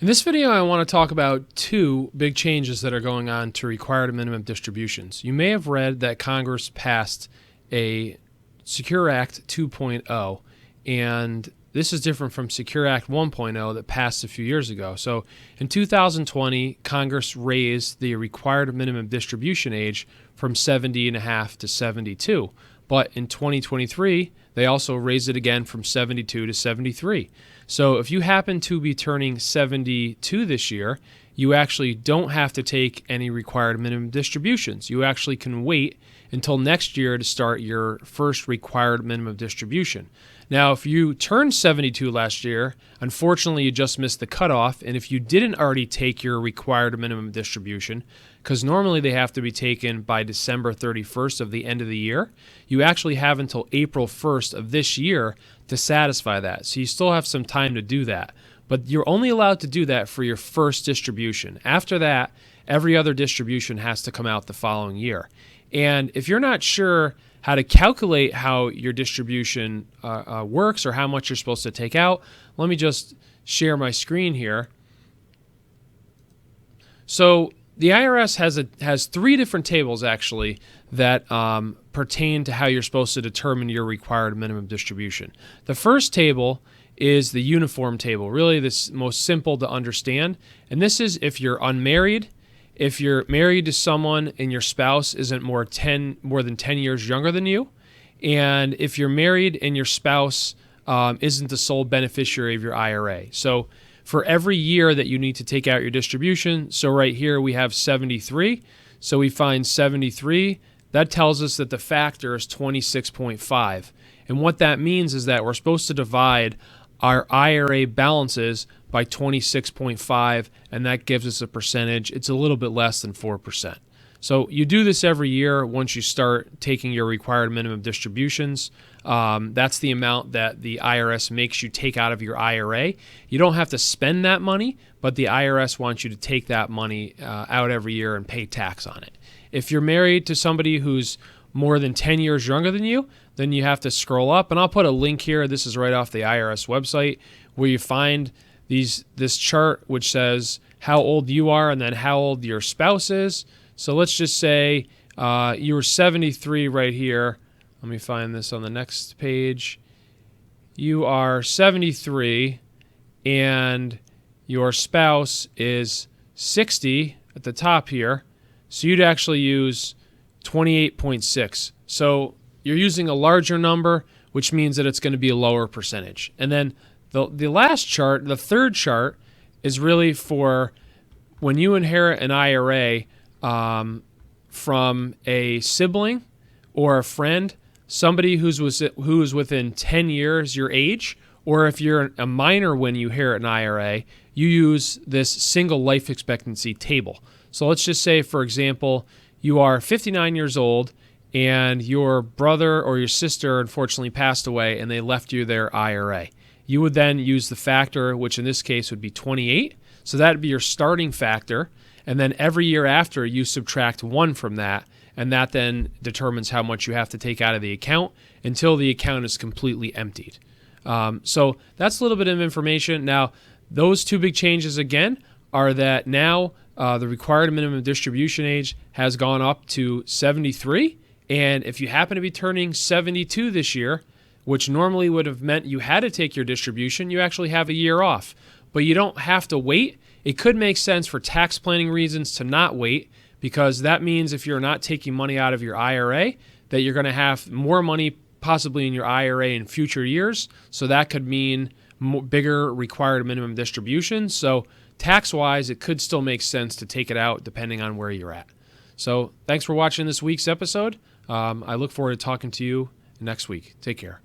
In this video, I want to talk about two big changes that are going on to required minimum distributions. You may have read that Congress passed a Secure Act 2.0, and this is different from Secure Act 1.0 that passed a few years ago. So in 2020, Congress raised the required minimum distribution age from 70 and a half to 72. But in 2023, they also raised it again from 72 to 73. So if you happen to be turning 72 this year, you actually don't have to take any required minimum distributions. You actually can wait until next year to start your first required minimum distribution. Now, if you turned 72 last year, unfortunately, you just missed the cutoff. And if you didn't already take your required minimum distribution, because normally they have to be taken by December 31st of the end of the year, you actually have until April 1st of this year to satisfy that. So you still have some time to do that. But you're only allowed to do that for your first distribution. After that, every other distribution has to come out the following year. And if you're not sure how to calculate how your distribution works or how much you're supposed to take out, let me just share my screen here. So the IRS has three different tables actually that pertain to how you're supposed to determine your required minimum distribution. The first table is the uniform table, really the most simple to understand. And this is if you're unmarried, if you're married to someone and your spouse isn't more than 10 years younger than you, and if you're married and your spouse isn't the sole beneficiary of your IRA. So for every year that you need to take out your distribution, so right here we have 73, so we find 73, that tells us that the factor is 26.5. And what that means is that we're supposed to divide our IRA balances by 26.5, and that gives us a percentage. It's a little bit less than 4%. So you do this every year once you start taking your required minimum distributions. That's the amount that the IRS makes you take out of your IRA. You don't have to spend that money, but the IRS wants you to take that money out every year and pay tax on it. If you're married to somebody who's more than 10 years younger than you, then you have to scroll up. And I'll put a link here. This is right off the IRS website where you find this chart which says how old you are and then how old your spouse is. So let's just say you were 73 right here. Let me find this on the next page. You are 73 and your spouse is 60 at the top here. So you'd actually use 28.6. So you're using a larger number, which means that it's going to be a lower percentage. And then the last chart, the third chart, is really for when you inherit an IRA from a sibling or a friend, somebody who is within 10 years your age, or if you're a minor when you inherit an IRA, you use this single life expectancy table. So let's just say, for example, you are 59 years old and your brother or your sister unfortunately passed away and they left you their IRA. You would then use the factor, which in this case would be 28. So that would be your starting factor. And then every year after, you subtract 1 from that, and that then determines how much you have to take out of the account until the account is completely emptied. So that's a little bit of information. Now, those two big changes again are that now the required minimum distribution age has gone up to 73. And if you happen to be turning 72 this year, which normally would have meant you had to take your distribution, you actually have a year off. But you don't have to wait. It could make sense for tax planning reasons to not wait, because that means if you're not taking money out of your IRA, that you're going to have more money possibly in your IRA in future years. So that could mean bigger required minimum distributions. So tax-wise, it could still make sense to take it out depending on where you're at. So thanks for watching this week's episode. I look forward to talking to you next week. Take care.